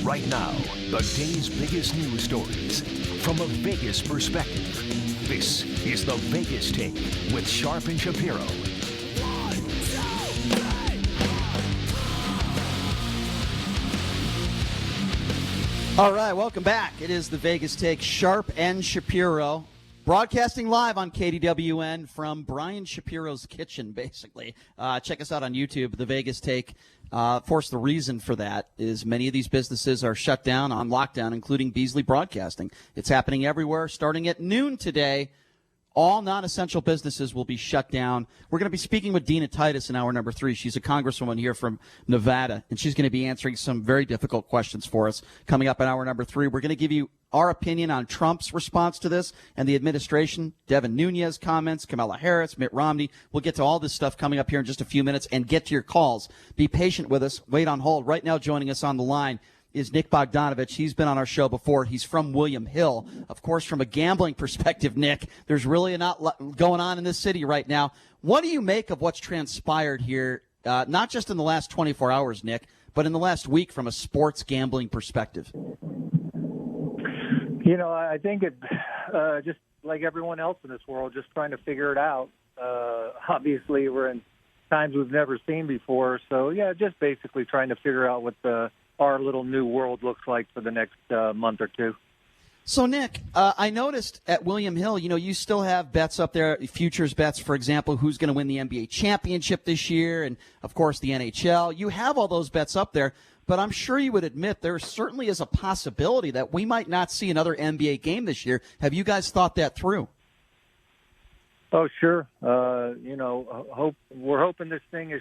Right now, the day's biggest news stories from a Vegas perspective. This is the Vegas Take with Sharp and Shapiro. 1, 2, 3. All right, welcome back. It is the Vegas Take, Sharp and Shapiro, broadcasting live on KDWN from Brian Shapiro's kitchen, basically. Check us out on YouTube, the Vegas Take. Of course, the reason for that is many of these businesses are shut down, on lockdown, including Beasley Broadcasting. It's happening everywhere. Starting at noon today, all non-essential businesses will be shut down. We're going to be speaking with Dina Titus in hour number 3. She's a congresswoman here from Nevada, and she's going to be answering some very difficult questions for us. Coming up in hour number 3, we're going to give you our opinion on Trump's response to this and the administration, Devin Nunes comments, Kamala Harris, Mitt Romney. We'll get to all this stuff coming up here in just a few minutes and get to your calls. Be patient with us. Wait on hold. Right now joining us on the line is Nick Bogdanovich. He's been on our show before. He's from William Hill. Of course, from a gambling perspective, Nick, there's really not going on in this city right now. What do you make of what's transpired here, not just in the last 24 hours, Nick, but in the last week from a sports gambling perspective? You know, I think it just like everyone else in this world, just trying to figure it out. Obviously, we're in times we've never seen before. So, yeah, just basically trying to figure out what our little new world looks like for the next month or two. So, Nick, I noticed at William Hill, you still have bets up there, futures bets, for example, who's going to win the NBA championship this year and, of course, the NHL. You have all those bets up there, but I'm sure you would admit there certainly is a possibility that we might not see another NBA game this year. Have you guys thought that through? Oh, sure. We're hoping this thing is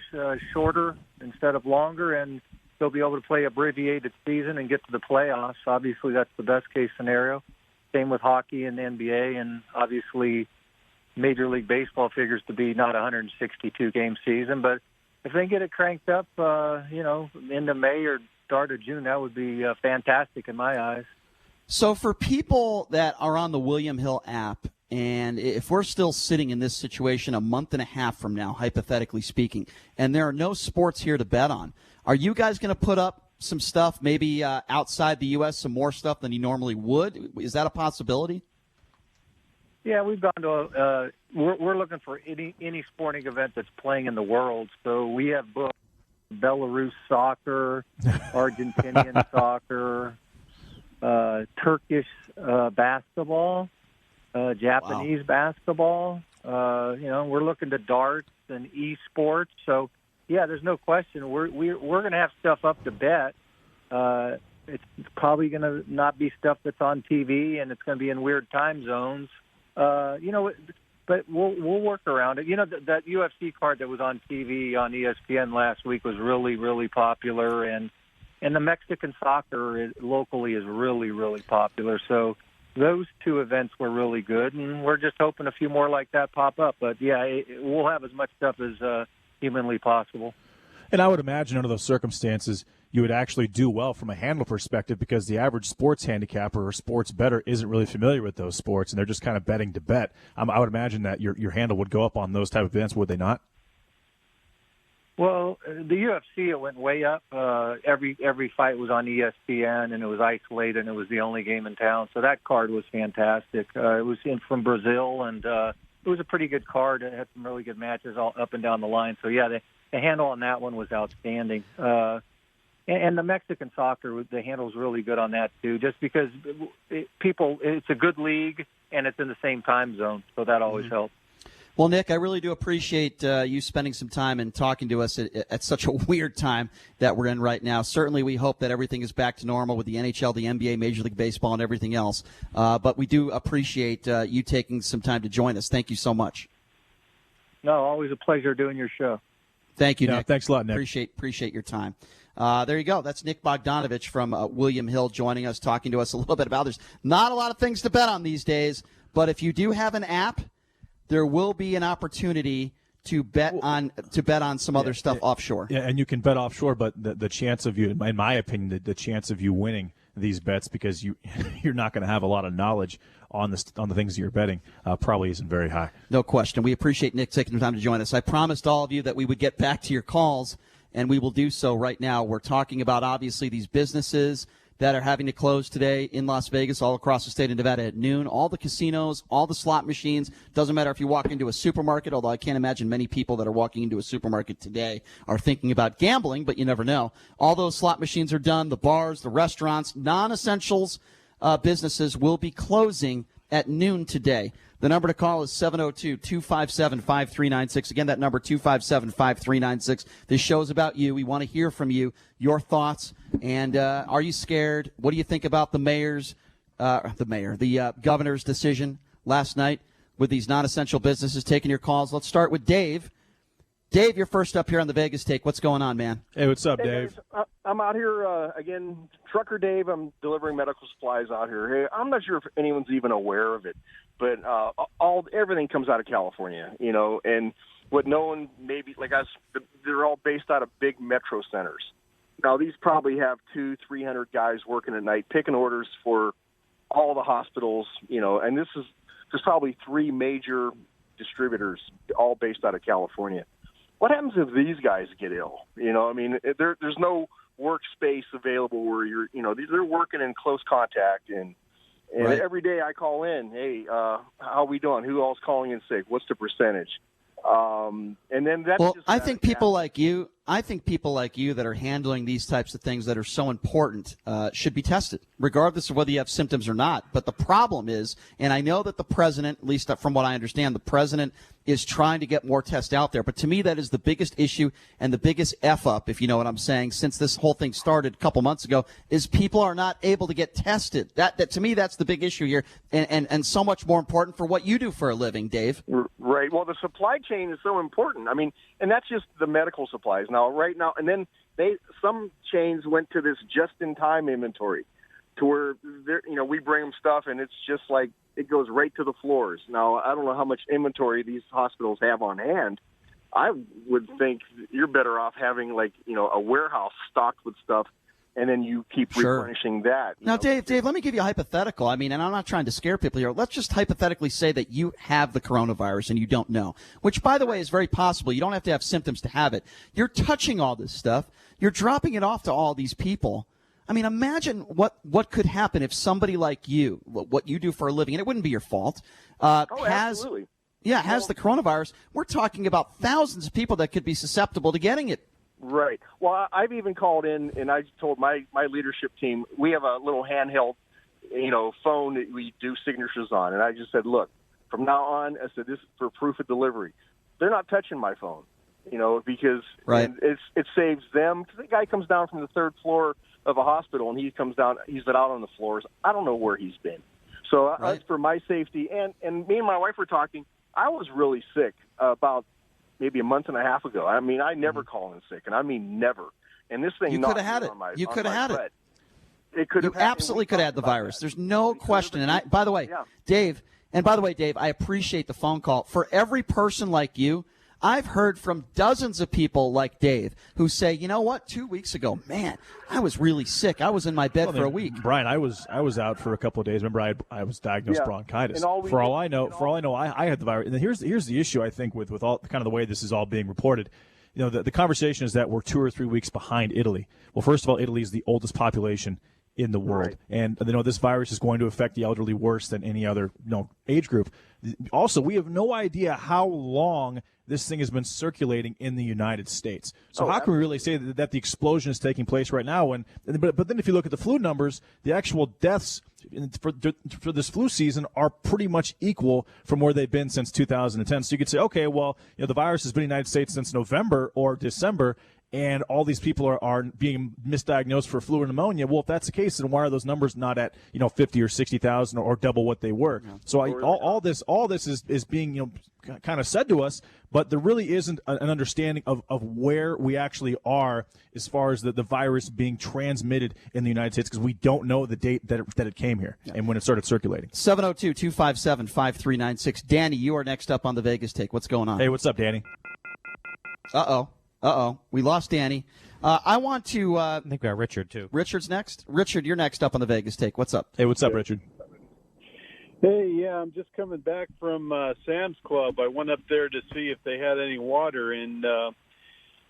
shorter instead of longer, and they'll be able to play abbreviated season and get to the playoffs. Obviously, that's the best-case scenario. Same with hockey and the NBA, and obviously Major League Baseball figures to be not a 162-game season. But if they get it cranked up, into May or start of June, that would be fantastic in my eyes. So for people that are on the William Hill app, and if we're still sitting in this situation a month and a half from now, hypothetically speaking, and there are no sports here to bet on, are you guys going to put up some stuff, maybe outside the U.S., some more stuff than you normally would? Is that a possibility? Yeah, we've gone to we're looking for any sporting event that's playing in the world. So we have booked Belarus soccer, Argentinian soccer, Turkish basketball, Japanese basketball. We're looking to darts and esports. So, yeah, there's no question. We're going to have stuff up to bet. It's probably going to not be stuff that's on TV, and it's going to be in weird time zones. But we'll work around it. That UFC card that was on TV on ESPN last week was really, really popular, and the Mexican soccer locally is really, really popular. So those two events were really good, and we're just hoping a few more like that pop up. But, yeah, we'll have as much stuff as humanly possible. And I would imagine under those circumstances, you would actually do well from a handle perspective because the average sports handicapper or sports bettor isn't really familiar with those sports, and they're just kind of betting to bet. I would imagine that your handle would go up on those type of events, would they not? Well, the UFC, it went way up. Every fight was on ESPN, and it was isolated, and it was the only game in town. So that card was fantastic. It was from Brazil, and it was a pretty good card. It had some really good matches all up and down the line. So, yeah, the handle on that one was outstanding. And the Mexican soccer, the handle's really good on that, too, just because it's a good league, and it's in the same time zone, so that always helps. Well, Nick, I really do appreciate you spending some time and talking to us at such a weird time that we're in right now. Certainly, we hope that everything is back to normal with the NHL, the NBA, Major League Baseball, and everything else. But we do appreciate you taking some time to join us. Thank you so much. No, always a pleasure doing your show. Thank you, Nick. Thanks a lot, Nick. Appreciate your time. There you go. That's Nick Bogdanovich from William Hill joining us, talking to us a little bit about there's not a lot of things to bet on these days, but if you do have an app, there will be an opportunity to bet on some other stuff offshore. Yeah, and you can bet offshore, but the chance of you, in my opinion, the chance of you winning these bets because you're not going to have a lot of knowledge on the things you're betting probably isn't very high. No question. We appreciate Nick taking the time to join us. I promised all of you that we would get back to your calls, and we will do so right now. We're talking about, obviously, these businesses that are having to close today in Las Vegas, all across the state of Nevada at noon. All the casinos, all the slot machines. Doesn't matter if you walk into a supermarket, although I can't imagine many people that are walking into a supermarket today are thinking about gambling, but you never know. All those slot machines are done. The bars, the restaurants, non-essentials businesses will be closing at noon today. The number to call is 702-257-5396. Again, that number, 257-5396. This show is about you. We want to hear from you, your thoughts. And are you scared? What do you think about the governor's decision last night with these non-essential businesses taking your calls? Let's start with Dave. Dave, you're first up here on the Vegas Take. What's going on, man? Hey, what's up, Hey, Dave? guys, I'm out here, again, Trucker Dave. I'm delivering medical supplies out here. Hey, I'm not sure if anyone's even aware of it, but everything comes out of California, and what no one maybe, like us, they're all based out of big metro centers. Now, these probably have 200-300 guys working at night, picking orders for all the hospitals, and there's probably 3 major distributors, all based out of California. What happens if these guys get ill? There's no workspace available where they're working in close contact, and Right. every day I call in, hey, how are we doing? Who else calling in sick? What's the percentage? And then that's Well, just I think people like you that are handling these types of things that are so important should be tested, regardless of whether you have symptoms or not. But the problem is, and I know that the president, at least from what I understand, the president is trying to get more tests out there. But to me, that is the biggest issue and the biggest F-up, if you know what I'm saying, since this whole thing started a couple months ago, is people are not able to get tested. That to me, that's the big issue here, and so much more important for what you do for a living, Dave. Right. Well, the supply chain is so important. I mean, and that's just the medical supplies now, right now. And then some chains went to this just-in-time inventory, to where we bring them stuff and it's just like it goes right to the floors. Now, I don't know how much inventory these hospitals have on hand. I would think you're better off having a warehouse stocked with stuff, and then you keep replenishing that. Now, Dave, let me give you a hypothetical. I mean, and I'm not trying to scare people here. Let's just hypothetically say that you have the coronavirus and you don't know, which, by the way, is very possible. You don't have to have symptoms to have it. You're touching all this stuff. You're dropping it off to all these people. I mean, imagine what could happen if somebody like you, what you do for a living, and it wouldn't be your fault, Absolutely. has the coronavirus. We're talking about thousands of people that could be susceptible to getting it. Right. Well, I've even called in, and I told my leadership team, we have a little handheld, phone that we do signatures on. And I just said, look, from now on, I said, this is for proof of delivery. They're not touching my phone, because it saves them. Because the guy comes down from the 3rd floor of a hospital, and he comes down, he's been out on the floors. I don't know where he's been. So that's for my safety. And me and my wife were talking. I was really sick about maybe a month and a half ago. I mean, I never call in sick, and I mean never. And this thing, you could have had it. You could have had it. It could. You absolutely could have had the virus. There's no question. And by the way, Dave, I appreciate the phone call. For every person like you, I've heard from dozens of people like Dave who say, you know what, 2 weeks ago, man, I was really sick. I was in my bed for a week. Brian, I was out for a couple of days. Remember, I was diagnosed bronchitis. For all I know, I had the virus. And here's the issue, I think, with all kind of the way this is all being reported. The conversation is that we're 2 or 3 weeks behind Italy. Well, first of all, Italy is the oldest population in the world, right. And this virus is going to affect the elderly worse than any other age group. Also, we have no idea how long this thing has been circulating in the United States. So how can we really say that the explosion is taking place right now? But then if you look at the flu numbers, the actual deaths for this flu season are pretty much equal from where they've been since 2010. So you could say, okay, well, the virus has been in the United States since November or December, and all these people are being misdiagnosed for flu or pneumonia. Well, if that's the case, then why are those numbers not at 50 or 60,000 or double what they were? Yeah. So all this is being kind of said to us, but there really isn't an understanding of where we actually are as far as the virus being transmitted in the United States, because we don't know the date that it came here and when it started circulating. 702-257-5396. Danny, you are next up on the Vegas Take. What's going on? Hey, what's up, Danny? Uh-oh. We lost Danny. I want to... I think we got Richard, too. Richard's next? Richard, you're next up on the Vegas Take. What's up? Hey, what's up, Richard? Hey, yeah, I'm just coming back from Sam's Club. I went up there to see if they had any water, and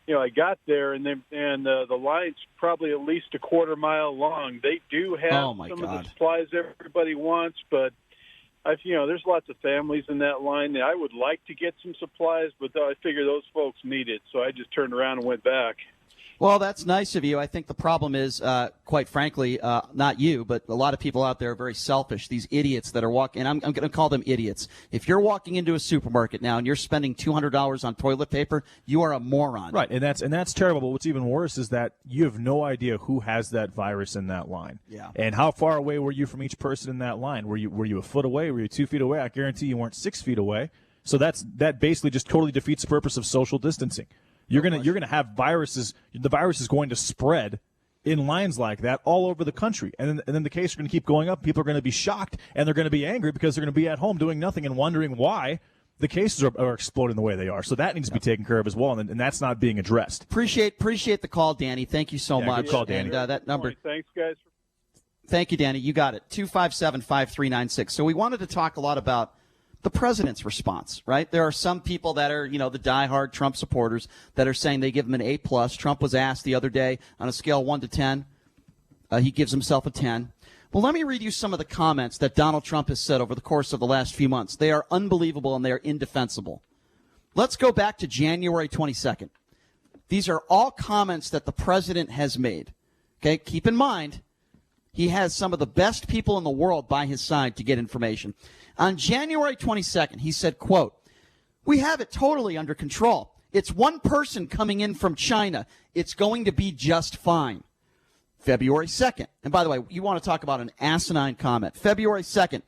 I got there, and the line's probably at least a quarter mile long. They do have Oh, my some God. of the supplies everybody wants, but there's lots of families in that line. I would like to get some supplies, but I figure those folks need it, so I just turned around and went back. Well, that's nice of you. I think the problem is, quite frankly, not you, but a lot of people out there are very selfish. These idiots that are walking, and I'm going to call them idiots. If you're walking into a supermarket now and you're spending $200 on toilet paper, you are a moron. Right, and that's terrible. But what's even worse is that you have no idea who has that virus in that line. Yeah. And how far away were you from each person in that line? Were you a foot away? Were you 2 feet away? I guarantee you weren't 6 feet away. So that basically just totally defeats the purpose of social distancing. You're gonna have viruses. The virus is going to spread in lines like that all over the country, and then the cases are going to keep going up. People are going to be shocked, and they're going to be angry because they're going to be at home doing nothing and wondering why the cases are exploding the way they are. So that needs to be taken care of as well, and that's not being addressed. Appreciate the call, Danny. Thank you so much. Good call, Danny. And that number. Thanks, guys. Thank you, Danny. You got it. 257-5396. So we wanted to talk a lot about the president's response, right? There are some people that are, the diehard Trump supporters that are saying they give him an A+. Trump was asked the other day on a scale of 1 to 10. He gives himself a 10. Well, let me read you some of the comments that Donald Trump has said over the course of the last few months. They are unbelievable and they are indefensible. Let's go back to January 22nd. These are all comments that the president has made. Okay, keep in mind, he has some of the best people in the world by his side to get information. On January 22nd, he said, quote, "We have it totally under control. It's one person coming in from China. It's going to be just fine." February 2nd. And by the way, you want to talk about an asinine comment. February 2nd.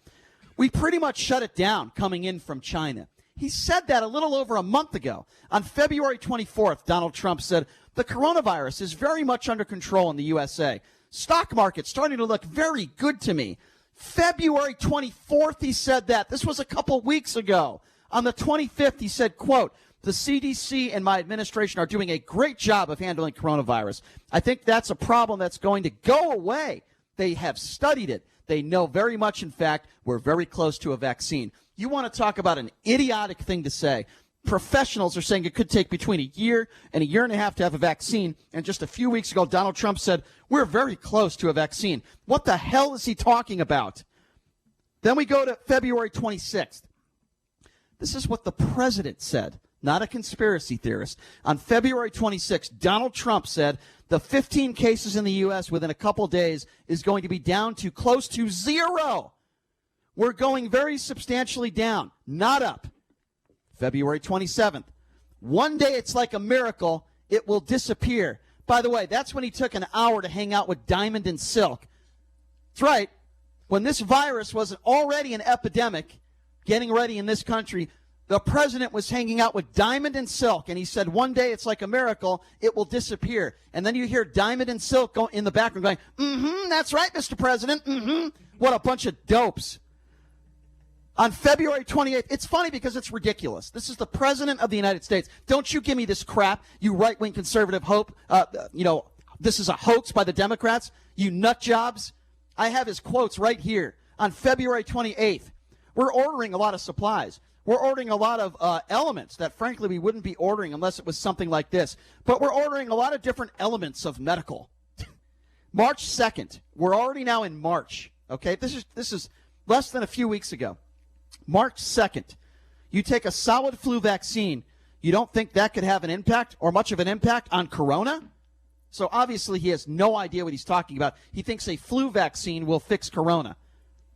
"We pretty much shut it down coming in from China." He said that a little over a month ago. On February 24th, Donald Trump said, "The coronavirus is very much under control in the USA. Stock market starting to look very good to me." February 24th, he said that. This was a couple weeks ago. On the 25th, he said, quote, "The CDC and my administration are doing a great job of handling coronavirus. I think that's a problem that's going to go away. They have studied it. They know very much, in fact, we're very close to a vaccine." You want to talk about an idiotic thing to say. Professionals are saying it could take between a year and a half to have a vaccine. And just a few weeks ago, Donald Trump said, we're very close to a vaccine. What the hell is he talking about? Then we go to February 26th. This is what the president said, not a conspiracy theorist. On February 26th, Donald Trump said the 15 cases in the U.S. within a couple days is going to be down to close to zero. We're going very substantially down, not up. February 27th. "One day it's like a miracle. It will disappear." By the way, that's when he took an hour to hang out with Diamond and Silk. That's right. When this virus was already an epidemic, getting ready in this country, the president was hanging out with Diamond and Silk, and he said, one day it's like a miracle. It will disappear. And then you hear Diamond and Silk go in the background going, that's right, Mr. President. What a bunch of dopes. On February 28th, it's funny because it's ridiculous. This is the president of the United States. Don't you give me this crap, you right-wing conservative hope. This is a hoax by the Democrats, you nut jobs. I have his quotes right here. On February 28th, we're ordering a lot of supplies. We're ordering a lot of elements that, frankly, we wouldn't be ordering unless it was something like this. But we're ordering a lot of different elements of medical. March 2nd, we're already now in March. Okay, this is less than a few weeks ago. March 2nd, you take a solid flu vaccine, you don't think that could have an impact or much of an impact on corona? So obviously he has no idea what he's talking about. He thinks a flu vaccine will fix corona.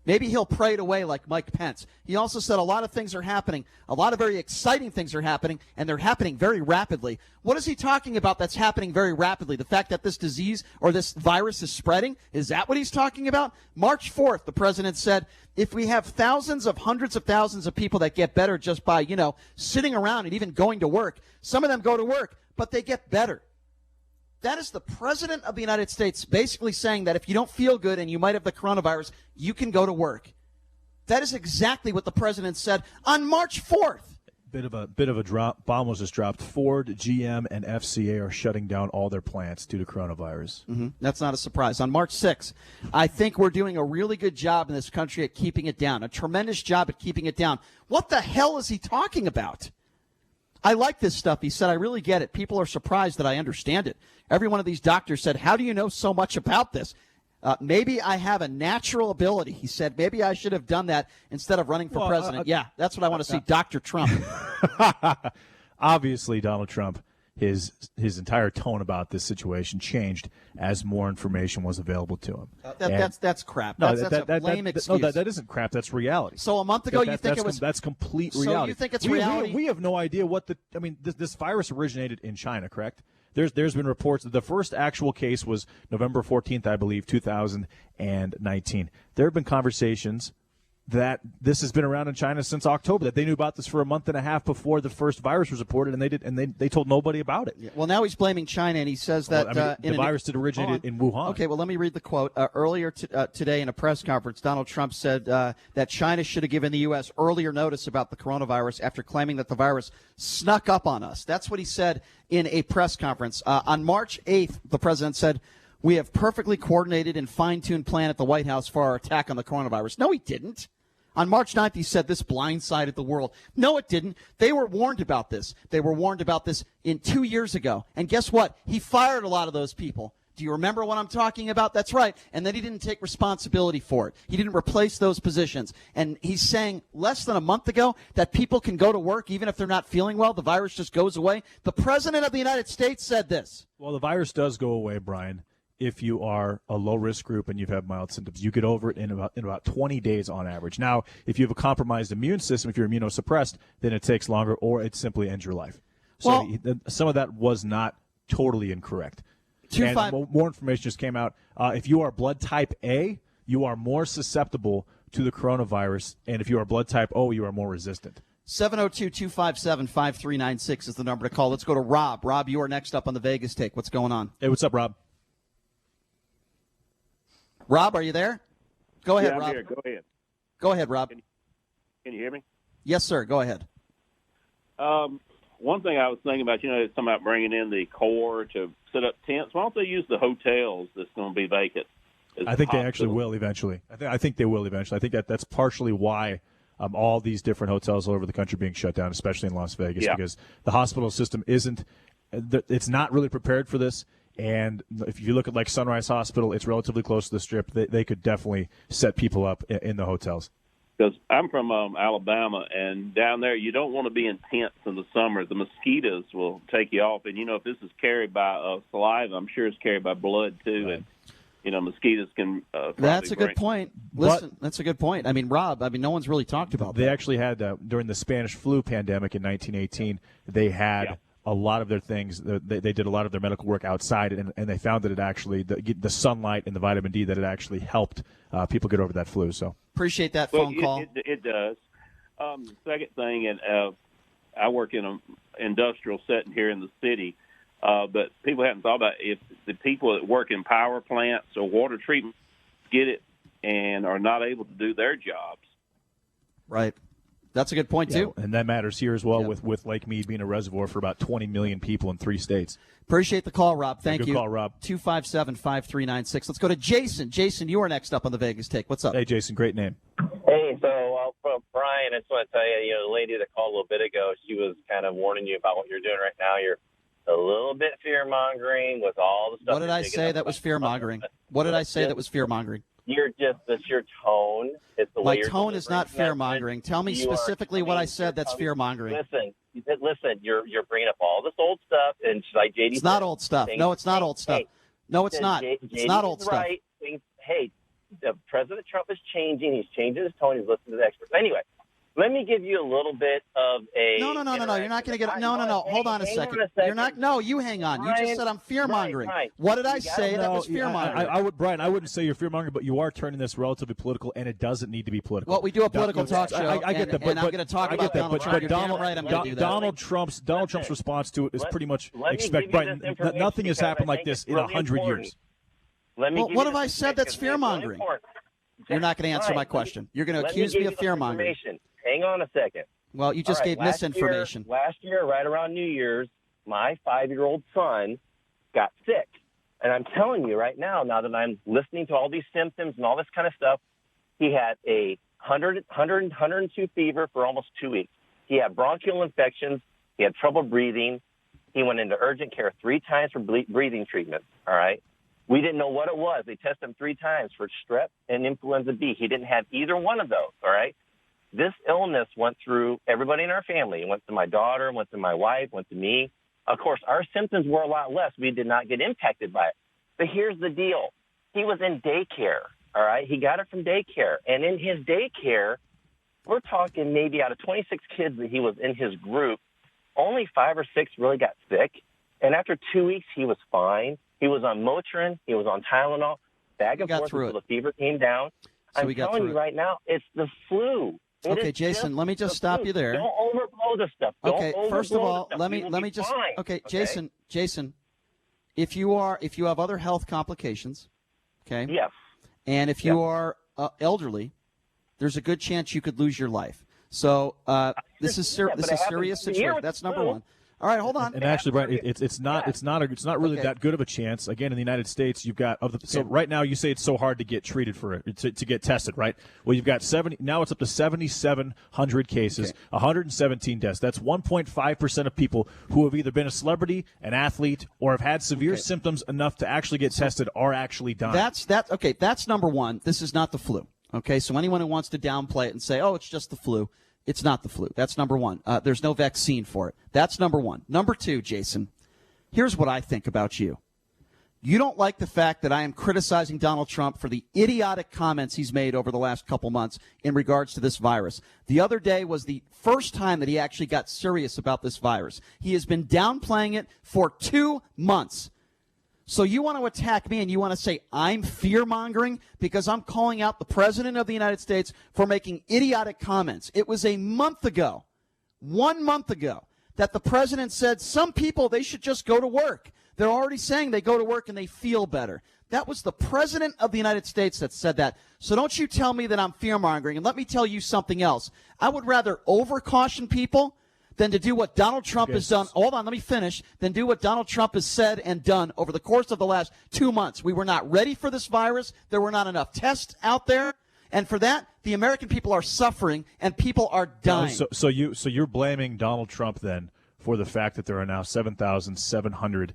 Maybe he'll pray it away like Mike Pence. He also said a lot of things are happening. A lot of very exciting things are happening, and they're happening very rapidly. What is he talking about that's happening very rapidly? The fact that this disease or this virus is spreading? Is that what he's talking about? March 4th, the president said, if we have hundreds of thousands of people that get better just by, sitting around and even going to work, some of them go to work, but they get better. That is the president of the United States basically saying that if you don't feel good and you might have the coronavirus, you can go to work. That is exactly what the president said on March 4th. Bit of a drop. Bomb was just dropped. Ford, GM, and FCA are shutting down all their plants due to coronavirus. That's not a surprise. On March 6th, I think we're doing a really good job in this country at keeping it down, a tremendous job at keeping it down. What the hell is he talking about? I like this stuff. He said, I really get it. People are surprised that I understand it. Every one of these doctors said, how do you know so much about this? Maybe I have a natural ability. He said, maybe I should have done that instead of running for president. Yeah, that's what I want to see, Dr. Trump. Obviously, Donald Trump, his entire tone about this situation changed as more information was available to him. That's crap. That's a lame excuse. No, that isn't crap. That's reality. So a month ago, you think it was... That's complete reality. So you think it's reality? We have no idea what this virus originated in China, correct? There's been reports that the first actual case was November 14th, I believe, 2019. There have been conversations that this has been around in China since October, that they knew about this for a month and a half before the first virus was reported, and they told nobody about it. Yeah. Well, now he's blaming China, and he says that the virus did originate in Wuhan. Okay, well, let me read the quote. Earlier today in a press conference, Donald Trump said that China should have given the U.S. earlier notice about the coronavirus after claiming that the virus snuck up on us. That's what he said in a press conference. On March 8th, the president said, we have perfectly coordinated and fine-tuned plan at the White House for our attack on the coronavirus. No, he didn't. On March 9th, he said this blindsided the world. No, it didn't. They were warned about this. They were warned about this 2 years ago. And guess what? He fired a lot of those people. Do you remember what I'm talking about? That's right. And then he didn't take responsibility for it. He didn't replace those positions. And he's saying less than a month ago that people can go to work even if they're not feeling well. The virus just goes away. The president of the United States said this. Well, the virus does go away, Brian, if you are a low-risk group and you've had mild symptoms. You get over it in about 20 days on average. Now, if you have a compromised immune system, if you're immunosuppressed, then it takes longer, or it simply ends your life. So some of that was not totally incorrect. More information just came out. If you are blood type A, you are more susceptible to the coronavirus, and if you are blood type O, you are more resistant. 702-257-5396 is the number to call. Let's go to Rob. Rob, you are next up on the Vegas Take. What's going on? Hey, what's up, Rob? Rob, are you there? Go ahead, I'm Rob. here. Go ahead. Go ahead, Rob. Can you hear me? Yes, sir. Go ahead. One thing I was thinking about, it's something about bringing in the Corps to set up tents. Why don't they use the hotels that's going to be vacant? I think they actually will eventually. I think they will eventually. I think that's partially why all these different hotels all over the country are being shut down, especially in Las Vegas, because the hospital system it's not really prepared for this. And if you look at like Sunrise Hospital, it's relatively close to the Strip. They could definitely set people up in the hotels. Because I'm from Alabama, and down there you don't want to be in tents in the summer. The mosquitoes will take you off. And, if this is carried by saliva, I'm sure it's carried by blood, too. Right. And, mosquitoes can That's a good point. Listen, that's a good point. I mean, Rob, no one's really talked about that. They actually had, during the Spanish flu pandemic in 1918, they had a lot of their things. They did a lot of their medical work outside, and they found that it actually, the sunlight and the vitamin D, that it actually helped people get over that flu. So appreciate that phone call. It does. Second thing, and I work in an industrial setting here in the city, but people haven't thought about if the people that work in power plants or water treatment get it and are not able to do their jobs. Right. That's a good point, too. And that matters here as well with Lake Mead being a reservoir for about 20 million people in 3 states. Appreciate the call, Rob. Thank you. Good call, Rob. 257-5396. Let's go to Jason. Jason, you are next up on the Vegas Take. What's up? Hey, Jason. Great name. Hey, so Brian, I just want to tell you, the lady that called a little bit ago, she was kind of warning you about what you're doing right now. You're a little bit fear-mongering with all the stuff. What did I say that was fear-mongering? What did I say that was fear-mongering? That's your tone. It's the way My tone is not fear-mongering. Tell me specifically what I said that's fear-mongering. Listen, you're bringing up all this old stuff, and like JD It's not old stuff. No, it's not old stuff. No, it's not. It's not old stuff. Hey, President Trump is changing. He's changing his tone. He's listening to the experts. Anyway, let me give you a little bit of a... No. You're not going to get... No. Hold on a second. You're not... No, you hang on. Brian, you just said I'm fear-mongering. What did I say that was fear-mongering? Brian, I wouldn't say you're fear-mongering, but you are turning this relatively political, and it doesn't need to be political. Well, we do a political talk show, I get that, but I'm going to talk about Donald Trump. You're damn right I'm going to do that. Donald Trump's response to it is pretty much expect. Brian, nothing has happened like this in 100 years. Well, what have I said that's fear-mongering? You're not going to answer my question. You're going to accuse me of fear-mongering. Hang on a second. Well, you just gave misinformation. Last year, right around New Year's, my 5-year-old son got sick. And I'm telling you right now that I'm listening to all these symptoms and all this kind of stuff, he had a 102 fever for almost 2 weeks. He had bronchial infections. He had trouble breathing. He went into urgent care 3 times for breathing treatment, all right? We didn't know what it was. They tested him 3 times for strep and influenza B. He didn't have either one of those, all right? This illness went through everybody in our family. It went to my daughter, went to my wife, went to me. Of course, our symptoms were a lot less. We did not get impacted by it. But here's the deal. He was in daycare, all right? He got it from daycare. And in his daycare, we're talking maybe out of 26 kids that he was in his group, only 5 or 6 really got sick. And after 2 weeks, he was fine. He was on Motrin. He was on Tylenol, back and forth until the fever came down. So I'm telling you right now, it's the flu. Okay, Jason, let me just stop you there. Don't overblow the stuff. Okay, first of all, let me just fine. okay, Jason, if you have other health complications, okay? Yes. And if you are elderly, there's a good chance you could lose your life. So this is this is serious situation. That's number one. All right, hold on. And actually, Brian, it's not really that good of a chance. Again, in the United States, you've got so right now you say it's so hard to get treated for it to get tested, right? Well, you've got 70 now. It's up to 7,700 cases, 117 deaths. That's 1.5% of people who have either been a celebrity, an athlete, or have had severe symptoms enough to actually get tested are actually dying. That's number one. This is not the flu. Okay, so anyone who wants to downplay it and say, "Oh, it's just the flu." It's not the flu. That's number one. There's no vaccine for it. That's number one. Number two, Jason, here's what I think about you. You don't like the fact that I am criticizing Donald Trump for the idiotic comments he's made over the last couple months in regards to this virus. The other day was the first time that he actually got serious about this virus. He has been downplaying it for 2 months. So you want to attack me and you want to say I'm fear-mongering because I'm calling out the President of the United States for making idiotic comments. It was a month ago, 1 month ago, that the President said some people, they should just go to work. They're already saying they go to work and they feel better. That was the President of the United States that said that. So don't you tell me that I'm fear-mongering. And let me tell you something else. I would rather over-caution people than to do what Donald Trump has done. Hold on, let me finish. Than do what Donald Trump has said and done over the course of the last 2 months. We were not ready for this virus. There were not enough tests out there. And for that, the American people are suffering and people are dying. So you're blaming Donald Trump then for the fact that there are now 7,700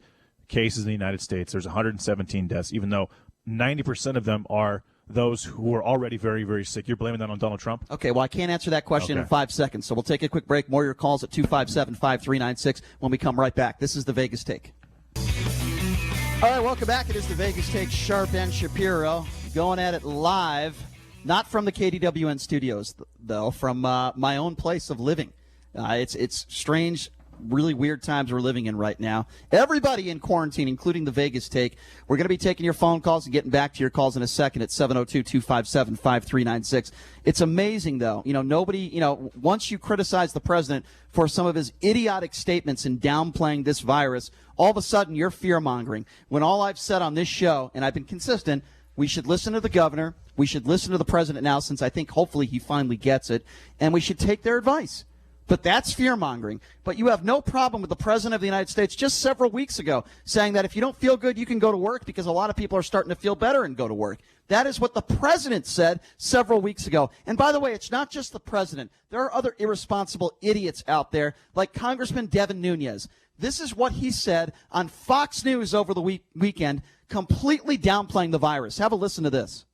cases in the United States. There's 117 deaths, even though 90% of them are those who are already very, very sick. You're blaming that on Donald Trump? Okay, well, I can't answer that question in 5 seconds, so we'll take a quick break. More of your calls at 257-5396 when we come right back. This is the Vegas Take. All right, welcome back. It is the Vegas Take, Sharp and Shapiro, going at it live, not from the KDWN studios, though, from my own place of living. It's strange, really weird times we're living in right now. Everybody in quarantine, including the Vegas Take. We're going to be taking your phone calls and getting back to your calls in a second at 702-257-5396. It's amazing, though. Nobody, once you criticize the president for some of his idiotic statements and downplaying this virus, all of a sudden you're fear-mongering. When all I've said on this show, and I've been consistent, we should listen to the governor. We should listen to the president now, since I think hopefully he finally gets it. And we should take their advice. But that's fear-mongering. But you have no problem with the President of the United States just several weeks ago saying that if you don't feel good, you can go to work because a lot of people are starting to feel better and go to work. That is what the President said several weeks ago. And by the way, it's not just the President. There are other irresponsible idiots out there like Congressman Devin Nunes. This is what he said on Fox News over the weekend, completely downplaying the virus. Have a listen to this.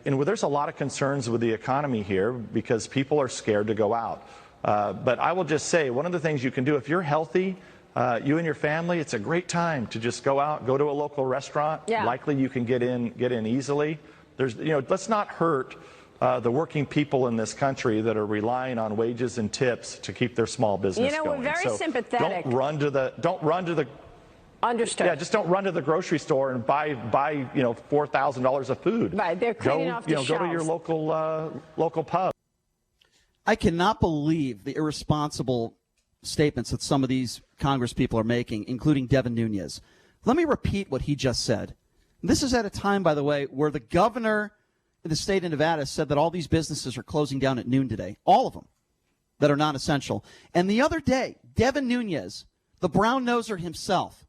And there's a lot of concerns with the economy here because people are scared to go out. But I will just say, one of the things you can do if you're healthy, you and your family, it's a great time to just go out, go to a local restaurant. Yeah. Likely you can get in easily. Let's not hurt the working people in this country that are relying on wages and tips to keep their small business going. We're very sympathetic. Don't run to the. Understood. Yeah, just don't run to the grocery store and buy $4,000 of food. Right, they're cleaning off the shelves. Go to your local pub. I cannot believe the irresponsible statements that some of these Congress people are making, including Devin Nunes. Let me repeat what he just said. This is at a time, by the way, where the governor of the state of Nevada said that all these businesses are closing down at noon today. All of them that are non-essential. And the other day, Devin Nunes, the brown-noser himself,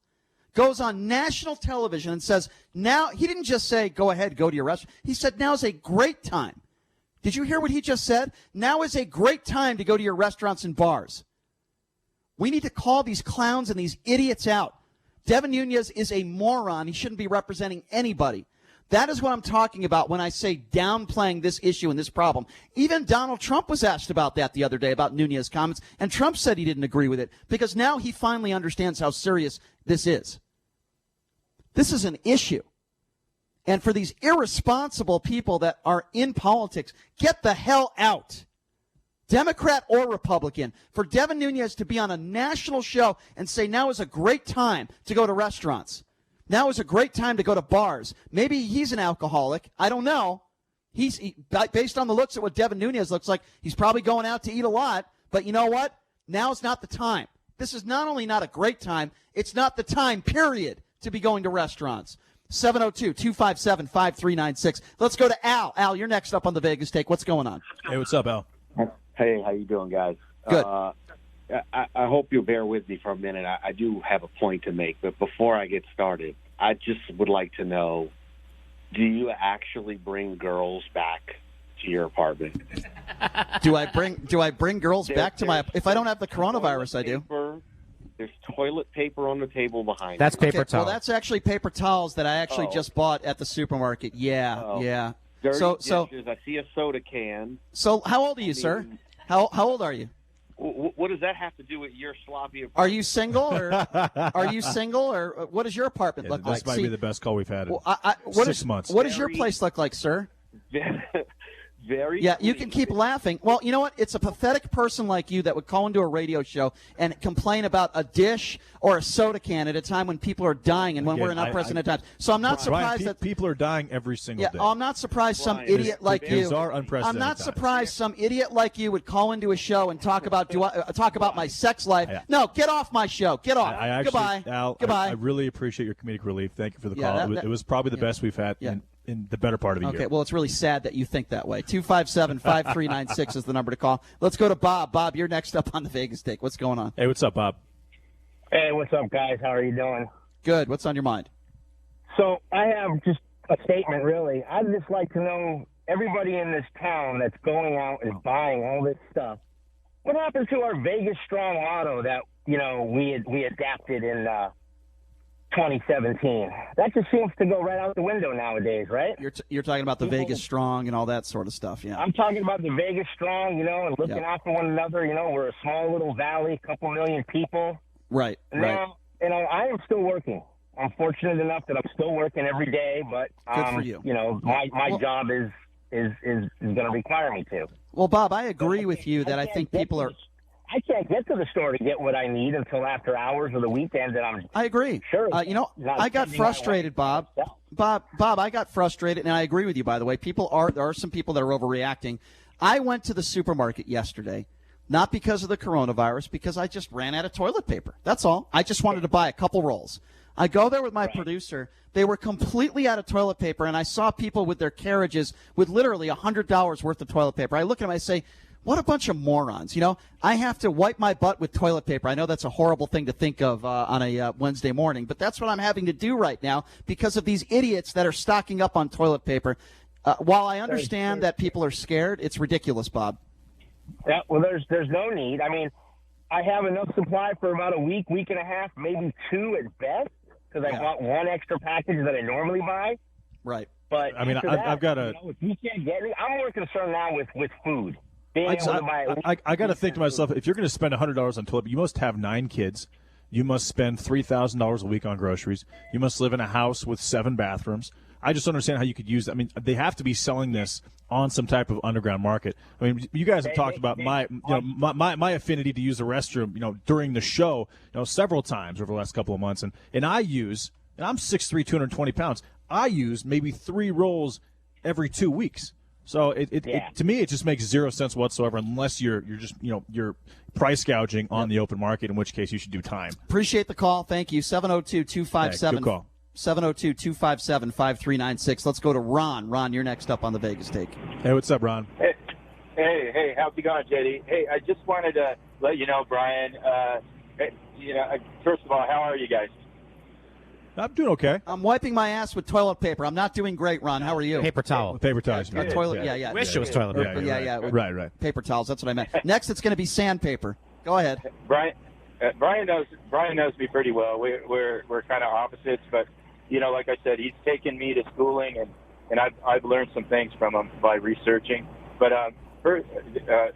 goes on national television and says, now, he didn't just say, go ahead, go to your restaurant. He said, now's a great time. Did you hear what he just said? Now is a great time to go to your restaurants and bars. We need to call these clowns and these idiots out. Devin Nunes is a moron. He shouldn't be representing anybody. That is what I'm talking about when I say downplaying this issue and this problem. Even Donald Trump was asked about that the other day, about Nunes' comments, and Trump said he didn't agree with it because now he finally understands how serious this is. This is an issue. And for these irresponsible people that are in politics, get the hell out. Democrat or Republican, for Devin Nunes to be on a national show and say now is a great time to go to restaurants. Now is a great time to go to bars. Maybe he's an alcoholic. I don't know. Based on the looks at what Devin Nunes looks like, he's probably going out to eat a lot. But you know what? Now's not the time. This is not only not a great time, it's not the time, period, to be going to restaurants. 702-257-5396. Let's go to Al. Al, you're next up on the Vegas Take. What's going on? Hey, what's up, Al? Hey, how you doing, guys? Good. I hope you'll bear with me for a minute. I do have a point to make, but before I get started, I just would like to know, do you actually bring girls back to your apartment? Do I bring girls back to my? If I don't have the coronavirus, I do. There's toilet paper on the table behind. That's paper towel. Well, that's actually paper towels that I actually just bought at the supermarket. Yeah, yeah. Dirty So dishes. I see a soda can. So how old are you, sir? How old are you? What does that have to do with your sloppy apartment? Are you single or what does your apartment look like? This might be the best call we've had in 6 months. What does your place look like, sir? Very yeah, clean. you can keep laughing. Well, you know what? It's a pathetic person like you that would call into a radio show and complain about a dish or a soda can at a time when people are dying and when we're in unprecedented times. So I'm not surprised that people are dying every single day. I'm not surprised some idiot like you. These are unprecedented I'm not times. surprised some idiot like you would call into a show and talk about talk about my sex life. No, get off my show. Get off. Goodbye. Al, Goodbye. I really appreciate your comedic relief. Thank you for the call. It was probably the best we've had in the better part of the year. Okay, well, it's really sad that you think that way. 257-5396 is the number to call. Let's go to Bob. Bob, you're next up on the Vegas Take. What's going on? Hey, what's up, Bob? Hey, what's up, guys? How are you doing? Good. What's on your mind? So I have just a statement, really. I'd just like to know, everybody in this town that's going out and buying all this stuff, what happened to our Vegas Strong motto that, we adapted in 2017? That just seems to go right out the window nowadays, right? You're talking about the Vegas Strong and all that sort of stuff, yeah. I'm talking about the Vegas Strong, and looking out for one another. We're a small little valley, a couple million people. Right, now, I am still working. I'm fortunate enough that I'm still working every day, but good for you. My job is going to require me to. Well, Bob, I agree with you that I think people are. I can't get to the store to get what I need until after hours or the weekend. I agree. Sure. I got frustrated, Bob. Bob, I got frustrated, and I agree with you. By the way, there are some people that are overreacting. I went to the supermarket yesterday. Not because of the coronavirus, because I just ran out of toilet paper. That's all. I just wanted to buy a couple rolls. I go there with my producer. They were completely out of toilet paper, and I saw people with their carriages with literally $100 worth of toilet paper. I look at them, I say, what a bunch of morons. I have to wipe my butt with toilet paper. I know that's a horrible thing to think of on a Wednesday morning, but that's what I'm having to do right now because of these idiots that are stocking up on toilet paper. While I understand that people are scared, it's ridiculous, Bob. Yeah, well, there's no need. I mean, I have enough supply for about a week and a half, maybe two at best, because I bought one extra package that I normally buy. Right. But I mean, I've got a. If you can't get it, I'm more concerned now with food. I got to think to myself, if you're going to spend $100 on toilet paper, you must have 9 kids. You must spend $3,000 a week on groceries. You must live in a house with 7 bathrooms. I just don't understand how you could use that. I mean, they have to be selling this on some type of underground market. I mean, you guys have talked about my affinity to use the restroom, during the show, several times over the last couple of months. And I'm 6'3", 220 pounds. I use maybe 3 rolls every 2 weeks. So to me, it just makes zero sense whatsoever unless you're just, you're price gouging on the open market, in which case you should do time. Appreciate the call. Thank you. 702-257. Good call. 702-257-5396. Let's go to Ron. Ron, you're next up on the Vegas Take. Hey, what's up, Ron? Hey, how's it going, JD? Hey, I just wanted to let you know, Brian, first of all, how are you guys? I'm doing okay. I'm wiping my ass with toilet paper. I'm not doing great, Ron. How are you? Paper towel. Paper towels. Toilet, yeah. Wish it was toilet paper. Yeah. Right. Paper towels, that's what I meant. Next, it's going to be sandpaper. Go ahead. Brian, Brian knows me pretty well. We're kind of opposites, but like I said, he's taken me to schooling, and I've learned some things from him by researching. But to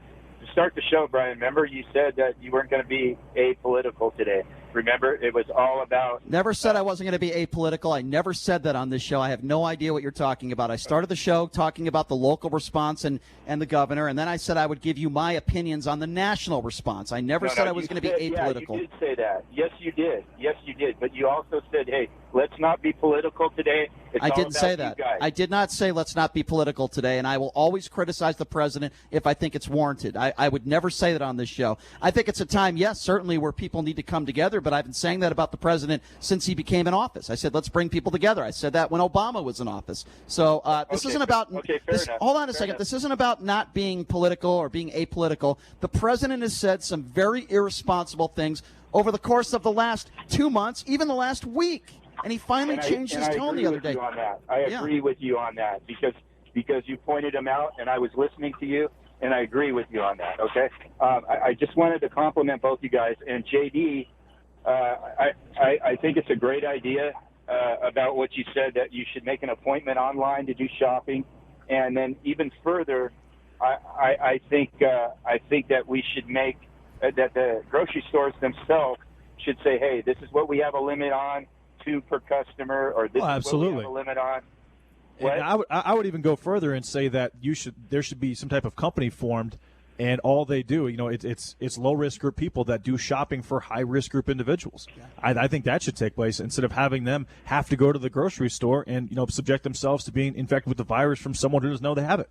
start the show, Brian, remember you said that you weren't going to be apolitical today. Remember, it was all about... Never said I wasn't going to be apolitical. I never said that on this show. I have no idea what you're talking about. I started the show talking about the local response and the governor, and then I said I would give you my opinions on the national response. I never said I was going to be apolitical. Yeah, you did say that. Yes, you did. Yes, you did. But you also said, hey, let's not be political today. I didn't say that. I did not say let's not be political today, and I will always criticize the president if I think it's warranted. I would never say that on this show. I think it's a time, yes, certainly, where people need to come together, but I've been saying that about the president since he became in office. I said, let's bring people together. I said that when Obama was in office. So this isn't about hold on a second. This isn't about not being political or being apolitical. The president has said some very irresponsible things over the course of the last 2 months, even the last week. And he finally changed his tone the other day. I agree with you on that because you pointed him out, and I was listening to you, and I agree with you on that, okay? I just wanted to compliment both you guys. And, J.D., I think it's a great idea about what you said, that you should make an appointment online to do shopping. And then even further, I think that we should make that the grocery stores themselves should say, hey, this is what we have a limit on, 2 per customer, or this is what we have a limit on. And I would even go further and say that there should be some type of company formed, and all they do, it's low risk group people that do shopping for high risk group individuals. Yeah. I think that should take place instead of having them have to go to the grocery store and subject themselves to being infected with the virus from someone who doesn't know they have it.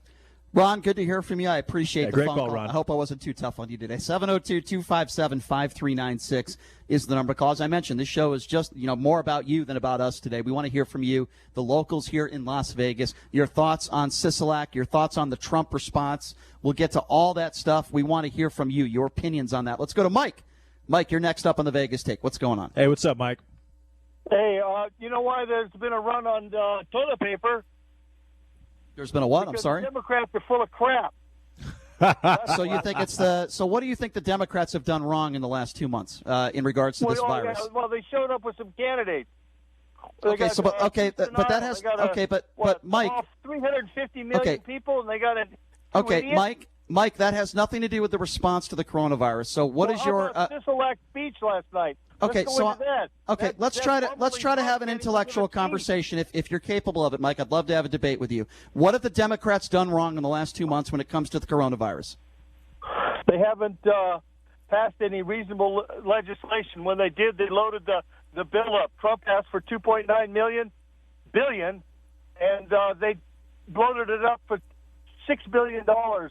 Ron, good to hear from you. I appreciate the great phone call, call. Ron. I hope I wasn't too tough on you today. 702-257-5396 is the number to call. As I mentioned, this show is just more about you than about us today. We want to hear from you, the locals here in Las Vegas, your thoughts on Sisolak, your thoughts on the Trump response. We'll get to all that stuff. We want to hear from you, your opinions on that. Let's go to Mike. Mike, you're next up on the Vegas Take. What's going on? Hey, what's up, Mike? Hey, you know why there's been a run on toilet paper? There's been a what? Because I'm sorry? The Democrats are full of crap. So you think it's so what do you think the Democrats have done wrong in the last 2 months in regards to this virus? Yeah, well, they showed up with some candidates. But that has but Mike, 350 million people, and they got it. Mike, that has nothing to do with the response to the coronavirus. So what is your Sisolak speech last night? Let's try to have an intellectual conversation if you're capable of it, Mike. I'd love to have a debate with you. What have the Democrats done wrong in the last 2 months when it comes to the coronavirus? They haven't passed any reasonable legislation. When they did, they loaded the bill up. Trump asked for $2.9 billion, and they bloated it up for $6 billion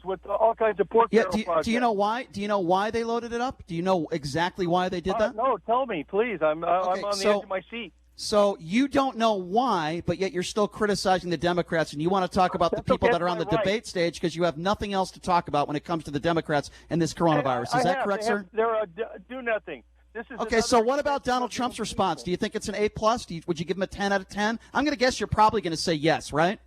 with all kinds of pork barrel projects. Do you know why? Do you know why they loaded it up? Do you know exactly why they did that? No, tell me, please. I'm on the edge of my seat. So you don't know why, but yet you're still criticizing the Democrats, and you want to talk about the people that are on the debate stage because you have nothing else to talk about when it comes to the Democrats and this coronavirus. Is that correct, sir? They're do nothing. Okay, so what about Donald Trump's response? Do you think it's an A+? Would you give him a 10 out of 10? I'm going to guess you're probably going to say yes, right?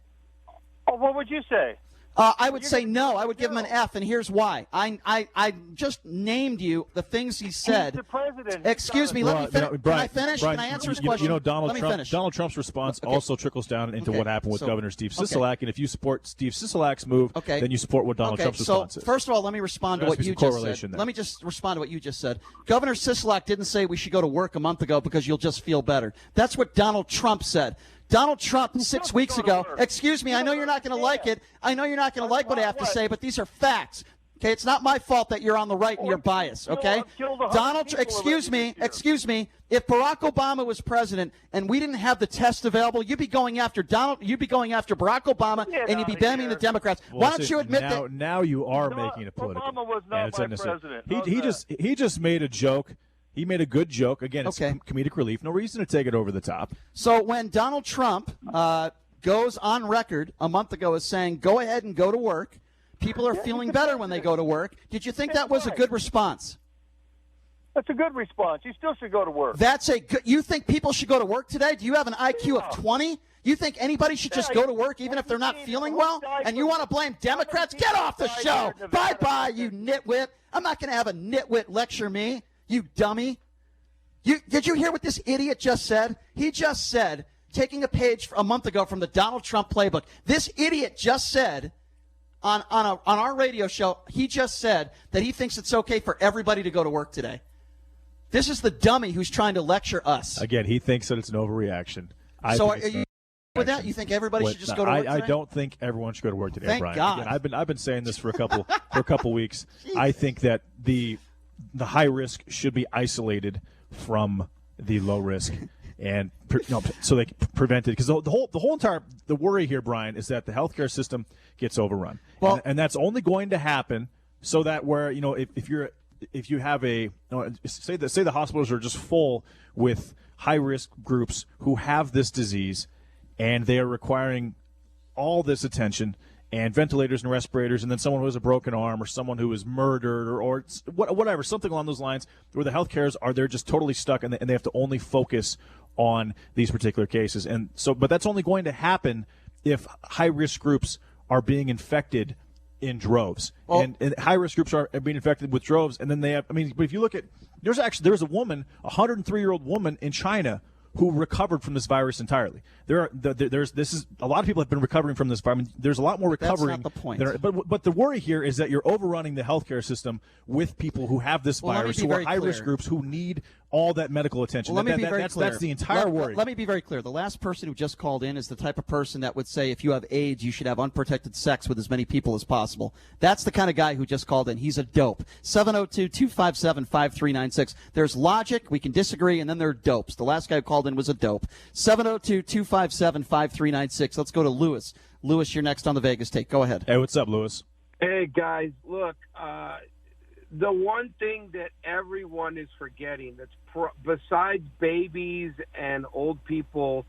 Oh, what would you say? I would say no. I would give him an F, and here's why. I just named you the things he said. He's the president. Excuse me. Let me finish. Can I finish? Brian, can I answer his question? Donald Trump's response also trickles down into what happened with Governor Steve Sisolak, and if you support Steve Sisolak's move, then you support what Donald Trump's response is. First of all, let me respond to what you just said. Let me just respond to what you just said. Governor Sisolak didn't say we should go to work a month ago because you'll just feel better. That's what Donald Trump said. Donald Trump 6 weeks ago, excuse me, I know you're not going to like it. I know you're not going to like what I have to say, but these are facts. Okay, it's not my fault that you're on the right and you're biased, okay? Excuse me, if Barack Obama was president and we didn't have the test available, you'd be going after Barack Obama and you'd be blaming the Democrats. Why don't you admit that? Now you are making it political. Obama was not my president. He just made a joke. He made a good joke. Again, it's comedic relief. No reason to take it over the top. So when Donald Trump goes on record a month ago as saying, go ahead and go to work, people are feeling better when they go to work, did you think that was a good response? That's a good response. You still should go to work. You think people should go to work today? Do you have an IQ of 20? You think anybody should just go to work even if they're not feeling well? And you want to blame Democrats? Get off the show. Bye-bye, you nitwit. I'm not going to have a nitwit lecture me. You dummy. Did you hear what this idiot just said? He just said, taking a page a month ago from the Donald Trump playbook, this idiot just said on our radio show, he just said that he thinks it's okay for everybody to go to work today. This is the dummy who's trying to lecture us. Again, he thinks that it's an overreaction. So are you with that? You think everybody should just go to work today? I don't think everyone should go to work today, Thank Brian. God. Again, I've been saying this for a couple weeks. I think that the high risk should be isolated from the low risk, and so they prevent it. Because the worry here, Brian, is that the healthcare system gets overrun, and that's only going to happen so that where if you have say the hospitals are just full with high risk groups who have this disease, and they are requiring all this attention and ventilators and respirators, and then someone who has a broken arm or someone who is murdered or whatever, something along those lines, where the health cares they're just totally stuck and they have to only focus on these particular cases. And so, but that's only going to happen if high risk groups are being infected in droves, and high risk groups are being infected with droves, and then they have. I mean, but if you look at there's a woman, a 103-year-old woman in China who recovered from this virus entirely. This is a lot of people have been recovering from this virus. I mean, there's a lot more recovering. That's not the point. But the worry here is that you're overrunning the healthcare system with people who have this virus, who are high risk groups, who need all that medical attention. Well, let me be very clear. That's the entire worry. Let me be very clear. The last person who just called in is the type of person that would say if you have AIDS, you should have unprotected sex with as many people as possible. That's the kind of guy who just called in. He's a dope. 702-257-5396. There's logic. We can disagree, and then there are dopes. The last guy who called in was a dope. 702-257-5396. Let's go to Lewis. Lewis, you're next on the Vegas Take. Go ahead. Hey, what's up, Lewis? Hey, guys. Look, the one thing that everyone is forgetting besides babies and old people,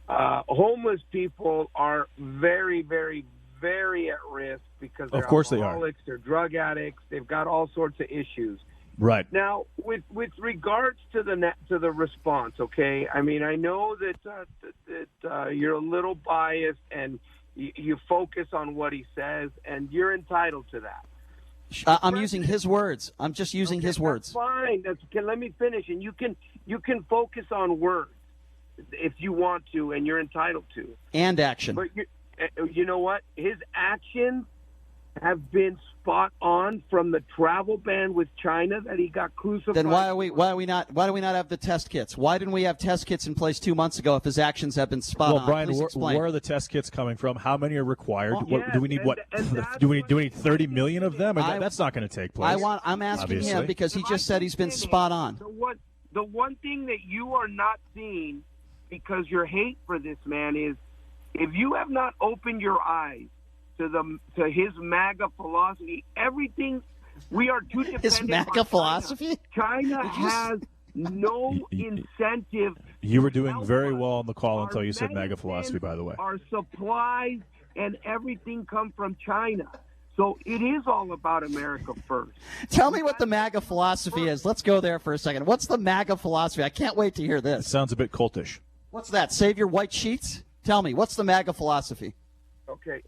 homeless people are very, very, very at risk because they're alcoholics, they're drug addicts, they've got all sorts of issues. Right. Now, with regards to the response, okay, I mean, I know that you're a little biased and you focus on what he says, and you're entitled to that. I'm using his words. I'm just using his words. That's fine. Let me finish, and you can focus on words if you want to, and you're entitled to. And action. But you know what? His actions have been spot on, from the travel ban with China that he got crucified. Then why do we not have the test kits? Why didn't we have test kits in place 2 months ago if his actions have been spot on? Well, Brian, where are the test kits coming from? How many are required? Do we need do we need 30 million of them? That's not going to take place. I'm asking him because he just said he's been spot on. The one thing that you are not seeing, because your hate for this man, is if you have not opened your eyes to his MAGA philosophy, everything, we are too dependent his MAGA philosophy? China has no incentive. You were doing very well on the call until you said MAGA philosophy, by the way. Our supplies and everything come from China. So it is all about America first. Tell me what the MAGA philosophy is. Let's go there for a second. What's the MAGA philosophy? I can't wait to hear this. It sounds a bit cultish. What's that? Save your white sheets? Tell me, what's the MAGA philosophy? Okay,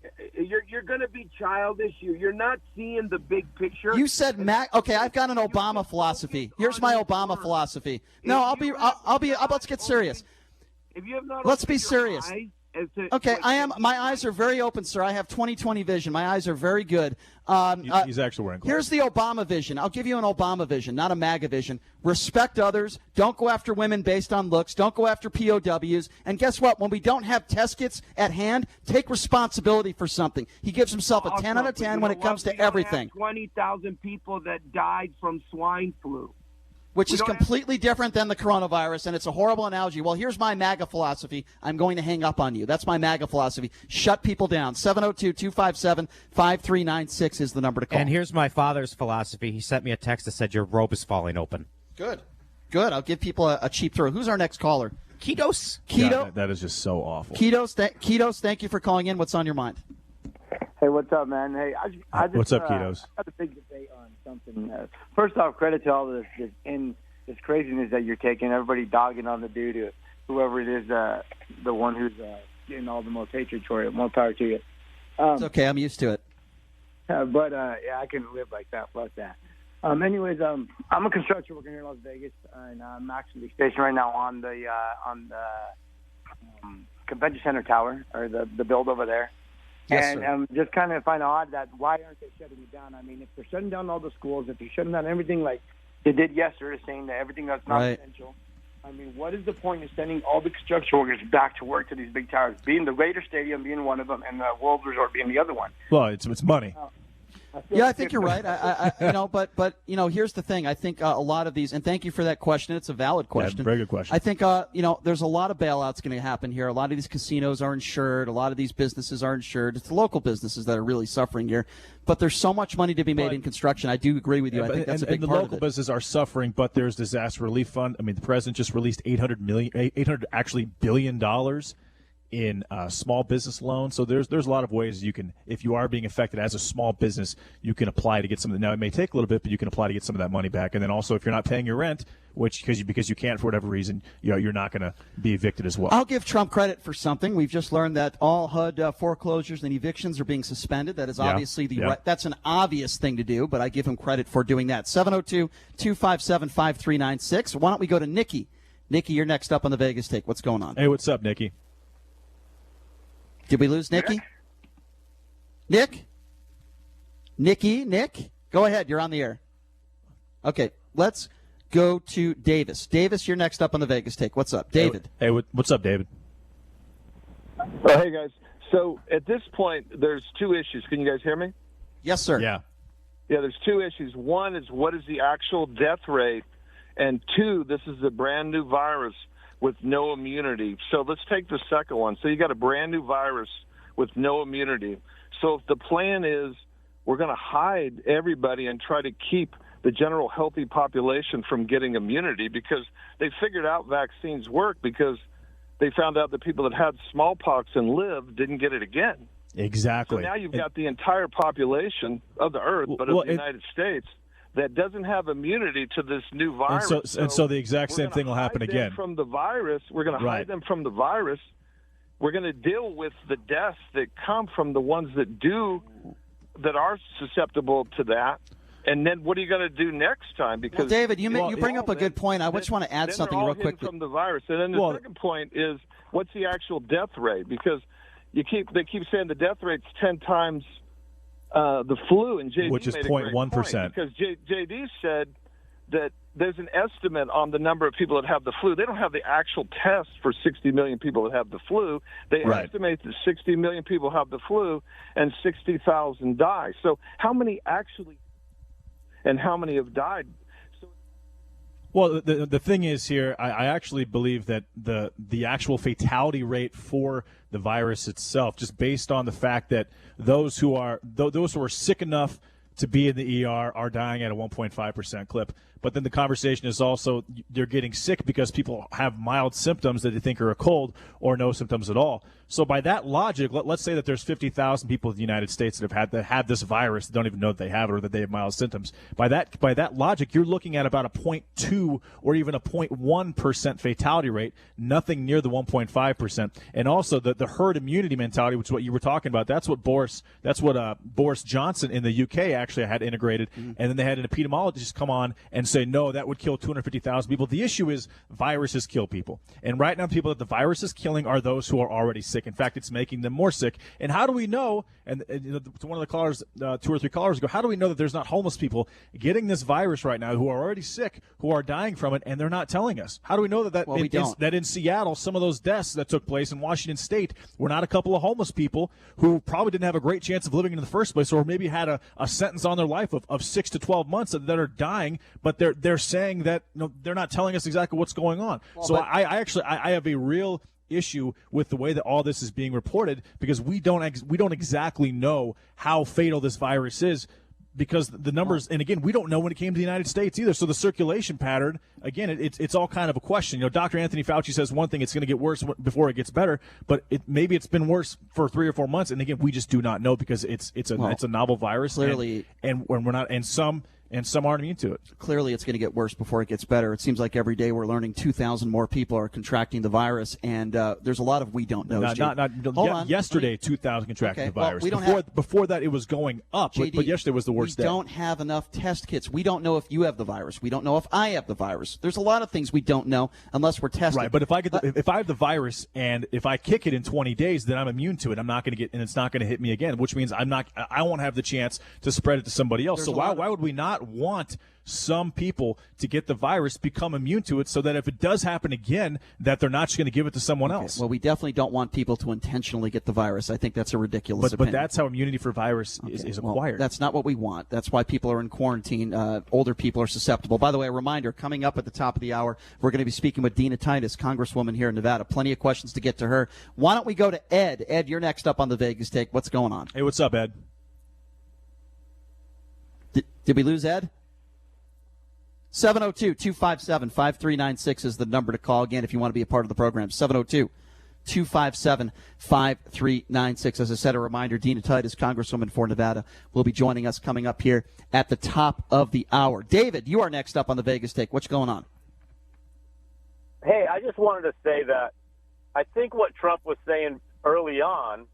you're going to be childish. You're not seeing the big picture. You said Okay, I've got an Obama philosophy. Here's my Obama philosophy. No, let's get serious. If you have not, let's be serious. Okay, I am. My eyes are very open, sir. I have 20/20 vision. My eyes are very good. He's actually wearing glasses. Here's the Obama vision. I'll give you an Obama vision, not a MAGA vision. Respect others. Don't go after women based on looks. Don't go after POWs. And guess what? When we don't have test kits at hand, take responsibility for something. He gives himself a 10 out of 10 when it comes to everything. 20,000 people that died from swine flu. Which is completely different than the coronavirus, and it's a horrible analogy. Well, here's my MAGA philosophy. I'm going to hang up on you. That's my MAGA philosophy. Shut people down. 702-257-5396 is the number to call. And here's my father's philosophy. He sent me a text that said, your robe is falling open. Good. I'll give people a cheap throw. Who's our next caller? Ketos. Yeah, that is just so awful. Ketos, thank you for calling in. What's on your mind? Hey, what's up, man? Hey, I just, what's up, Ketos? I had a big debate on something. First off, credit to all this craziness that you're taking. Everybody dogging on the dude, whoever it is, the one who's getting all the most hatred for it. More power to you. It's okay. I'm used to it. But I couldn't live like that. Fuck that. Anyways, I'm a construction worker here in Las Vegas, and I'm actually stationed right now on the convention center tower, or the build over there. Yes, and sir. just kind of find odd that why aren't they shutting it down? I mean, if they're shutting down all the schools, if they're shutting down everything like they did yesterday, saying that everything that's not Right. essential, I mean, what is the point of sending all the construction workers back to work to these big towers, being the Raider Stadium being one of them, and the World Resort being the other one? Well, it's money. Yeah, I think you're right. But here's the thing. I think a lot of these, and thank you for that question. It's a valid question. Yeah, very good question. I think there's a lot of bailouts going to happen here. A lot of these casinos are insured. A lot of these businesses are insured. It's the local businesses that are really suffering here. But there's so much money to be made in construction. I do agree with you. I think that's a big the part local of it. businesses are suffering, but there's disaster relief fund. I mean, the president just released $800 billion in small business loans. So there's a lot of ways you can, if you are being affected as a small business, you can apply to get some of the, now it may take a little bit, but you can apply to get some of that money back. And then also if you're not paying your rent, which because you can't for whatever reason, you're not going to be evicted as well. I'll give Trump credit for something. We've just learned that all HUD foreclosures and evictions are being suspended. That is obviously that's an obvious thing to do, but I give him credit for doing that. 702-257-5396. Why don't we go to Nikki? Nikki, you're next up on the Vegas Take. What's going on? Hey, what's up, Nikki? Did we lose Nikki? Nick? Nick? Go ahead. You're on the air. Okay, let's go to Davis. Davis, you're next up on the Vegas Take. What's up? David. Hey, what's up, David? Hey, guys. So at this point, there's two issues. Can you guys hear me? Yes, sir. Yeah. Yeah, there's two issues. One is what is the actual death rate? And two, this is a brand new virus with no immunity. So let's take the second one. So you got a brand new virus with no immunity. So if the plan is we're going to hide everybody and try to keep the general healthy population from getting immunity, because they figured out vaccines work because they found out that people that had smallpox and lived didn't get it again. Exactly. So now you've got the entire population of the earth, but of the United States, that doesn't have immunity to this new virus. And so the exact same thing will happen again. From the virus, we're going to hide them from the virus. We're going to deal with the deaths that come from the ones that are susceptible to that. And then what are you going to do next time? Because well, David, you bring up a good point. I just want to add something real quickly. From the virus, and then the second point is what's the actual death rate? Because they keep saying the death rate's 10 times the flu, and JD which is made a great 0.1%. Because JD said that there's an estimate on the number of people that have the flu. They don't have the actual test for 60 million people that have the flu. They estimate that 60 million people have the flu and 60,000 die. So how many actually, and how many have died? Well, the thing is here, I actually believe that the actual fatality rate for the virus itself, just based on the fact that those who are sick enough to be in the ER are dying at a 1.5% clip. But then the conversation is also they're getting sick because people have mild symptoms that they think are a cold or no symptoms at all. So by that logic, let's say that there's 50,000 people in the United States that have this virus that don't even know that they have it or that they have mild symptoms. By that logic, you're looking at about a 0.2 or even a 0.1% fatality rate, nothing near the 1.5%. And also the herd immunity mentality, which is what you were talking about. That's what Boris Johnson in the UK actually had integrated, and then they had an epidemiologist come on and say, no, that would kill 250,000 people. The issue is viruses kill people. And right now, people that the virus is killing are those who are already sick. In fact, it's making them more sick. And how do we know, and to one of the callers, 2 or 3 callers ago, how do we know that there's not homeless people getting this virus right now who are already sick, who are dying from it, and they're not telling us? How do we know that that in Seattle, some of those deaths that took place in Washington State were not a couple of homeless people who probably didn't have a great chance of living in the first place, or maybe had a sentence on their life of 6 to 12 months that are dying, but they're saying that they're not telling us exactly what's going on. Well, so I have a real issue with the way that all this is being reported, because we don't exactly know how fatal this virus is, because the numbers, and again, we don't know when it came to the United States either. So the circulation pattern, again, it's all kind of a question. Dr. Anthony Fauci says one thing, it's going to get worse before it gets better, but maybe it's been worse for 3 or 4 months, and again, we just do not know, because it's a novel virus, clearly, and we're not, and some. and some aren't immune to it. Clearly, it's going to get worse before it gets better. It seems like every day we're learning 2,000 more people are contracting the virus, and there's a lot of we don't know. Yesterday, 2,000 contracted the virus. Well, before that, it was going up, JD, but yesterday was the worst day. We don't have enough test kits. We don't know if you have the virus. We don't know if I have the virus. There's a lot of things we don't know unless we're tested. Right, but if I have the virus and if I kick it in 20 days, then I'm immune to it. I'm not going to get, and it's not going to hit me again, which means I won't have the chance to spread it to somebody else. So why would we not want some people to get the virus, become immune to it, so that if it does happen again, that they're not just going to give it to someone else? Well, we definitely don't want people to intentionally get the virus. I think that's a ridiculous opinion. But that's how immunity for virus is acquired. That's not what we want. That's why people are in quarantine. Older people are susceptible. By the way, a reminder, coming up at the top of the hour, we're going to be speaking with Dina Titus, Congresswoman here in Nevada. Plenty of questions to get to her. Why don't we go to Ed? Ed, you're next up on the Vegas Take. What's going on? Hey, what's up, Ed? Did we lose Ed? 702-257-5396 is the number to call. Again, if you want to be a part of the program, 702-257-5396. As I said, a reminder, Dina Titus, Congresswoman for Nevada, will be joining us coming up here at the top of the hour. David, you are next up on the Vegas Take. What's going on? Hey, I just wanted to say that I think what Trump was saying early on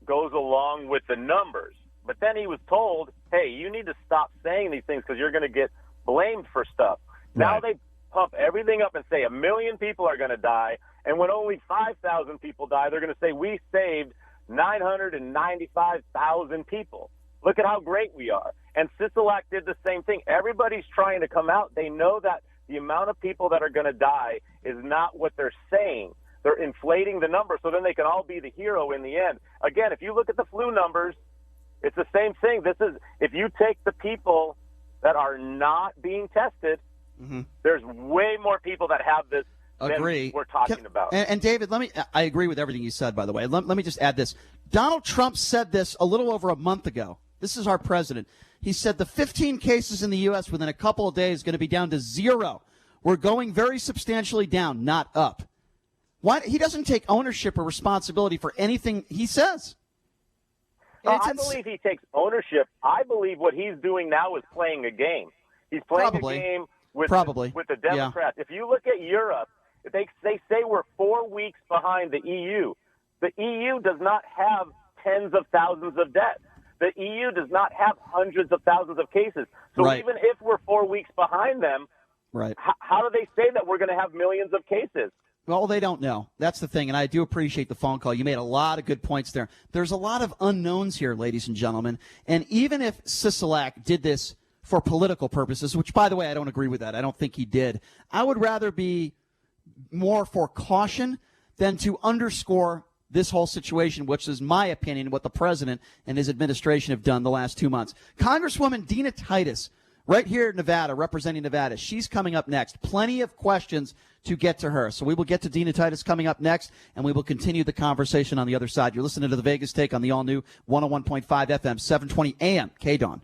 goes along with the numbers. But then he was told, hey, you need to stop saying these things because you're going to get blamed for stuff. Now they pump everything up and say 1 million people are going to die, and when only 5,000 people die, they're going to say we saved 995,000 people. Look at how great we are. And Sisolak did the same thing. Everybody's trying to come out. They know that the amount of people that are going to die is not what they're saying. They're inflating the number so then they can all be the hero in the end. Again, if you look at the flu numbers, it's the same thing. This is, if you take the people that are not being tested, there's way more people that have this than we're talking about. And David, I agree with everything you said, by the way. Let me just add this. Donald Trump said this a little over a month ago. This is our president. He said the 15 cases in the U.S. within a couple of days is going to be down to 0. We're going very substantially down, not up. Why? He doesn't take ownership or responsibility for anything he says. I believe he takes ownership. I believe what he's doing now is playing a game. He's playing a game with the Democrats. Yeah. If you look at Europe, they say we're 4 weeks behind the EU. The EU does not have tens of thousands of deaths. The EU does not have hundreds of thousands of cases. So even if we're 4 weeks behind them, how do they say that we're going to have millions of cases? Well, they don't know. That's the thing, and I do appreciate the phone call. You made a lot of good points there. There's a lot of unknowns here, ladies and gentlemen, and even if Sisolak did this for political purposes, which, by the way, I don't agree with that. I don't think he did. I would rather be more for caution than to underscore this whole situation, which is my opinion, what the president and his administration have done the last 2 months. Congresswoman Dina Titus, right here in Nevada, representing Nevada. She's coming up next. Plenty of questions to get to her. So we will get to Dina Titus coming up next, and we will continue the conversation on the other side. You're listening to the Vegas Take on the all-new 101.5 FM, 720 AM, KDAWN.